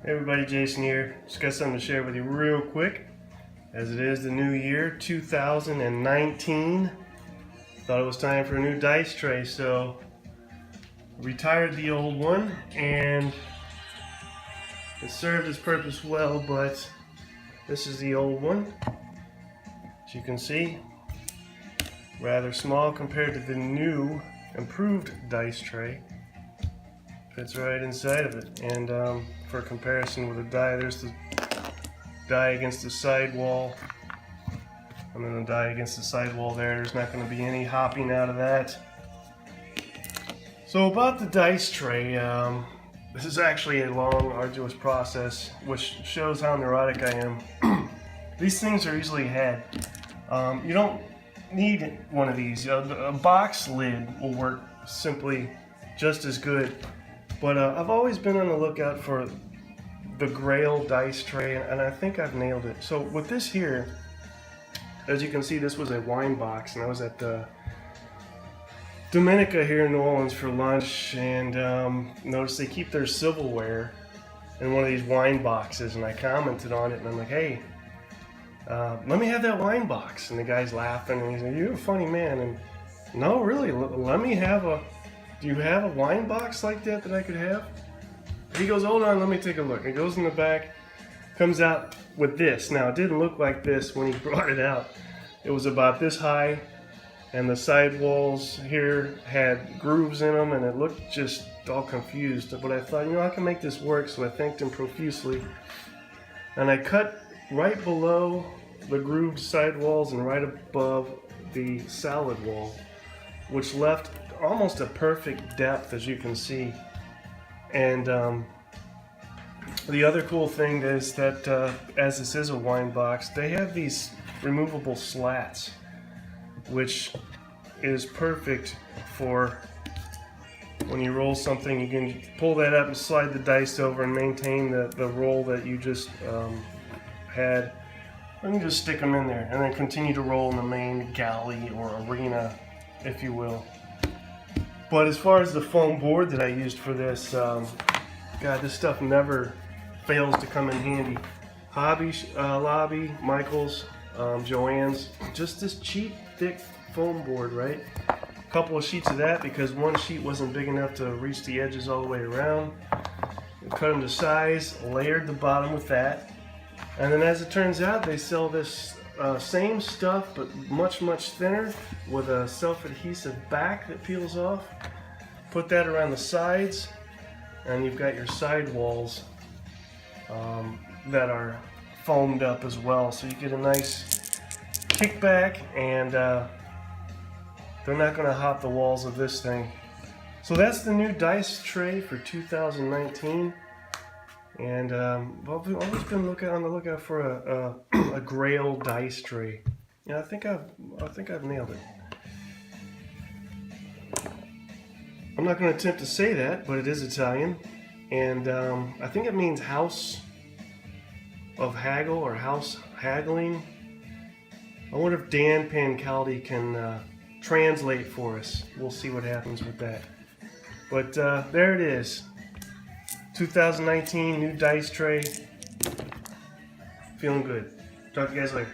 Hey everybody, Jason here. Just got something to share with you real quick. As it is the new year, 2019. Thought it was time for a new dice tray, so retired the old one, and it served its purpose well, but this is the old one. As you can see, rather small compared to the new, improved dice tray. Fits right inside of it, and for comparison with a die, there's the die against the side wall, and then the die against the side wall there. There's not going to be any hopping out of that. So about the dice tray, this is actually a long, arduous process, which shows how neurotic I am. These things are easily had. You don't need one of these. A box lid will work simply just as good. But I've always been on the lookout for the Grail dice tray, and I think I've nailed it. So with this here, as you can see, this was a wine box, and I was at Dominica here in New Orleans for lunch, and noticed they keep their silverware in one of these wine boxes, and I commented on it, and I'm like, hey, let me have that wine box. And the guy's laughing, and he's like, you're a funny man. And no, really, let me have a... Do you have a wine box like that I could have? He goes, hold on, let me take a look. He goes in the back, comes out with this. Now, it didn't look like this when he brought it out. It was about this high, and the side walls here had grooves in them, and it looked just all confused. But I thought, I can make this work, so I thanked him profusely. And I cut right below the grooved side walls and right above the solid wall, which left almost a perfect depth, as you can see. And the other cool thing is that as this is a wine box, they have these removable slats, which is perfect for when you roll something. You can pull that up and slide the dice over and maintain the roll that you just had. And you just stick them in there and then continue to roll in the main galley or arena, if you will. But as far as the foam board that I used for this, God, this stuff never fails to come in handy. Hobby Lobby, Michael's, Joann's, just this cheap, thick foam board, right? A couple of sheets of that because one sheet wasn't big enough to reach the edges all the way around. Cut them to size, layered the bottom with that. And then as it turns out, they sell this same stuff, but much thinner, with a self-adhesive back that peels off. Put that around the sides, and you've got your side walls that are foamed up as well, so you get a nice kickback, and they're not going to hop the walls of this thing. So that's the new dice tray for 2019. And I've always been on the lookout for a Grail dice tray. Yeah, I think I've nailed it. I'm not going to attempt to say that, but it is Italian, and I think it means house of haggle or house haggling. I wonder if Dan Pancaldi can translate for us. We'll see what happens with that. But there it is. 2019 new dice tray. Feeling good. Talk to you guys later.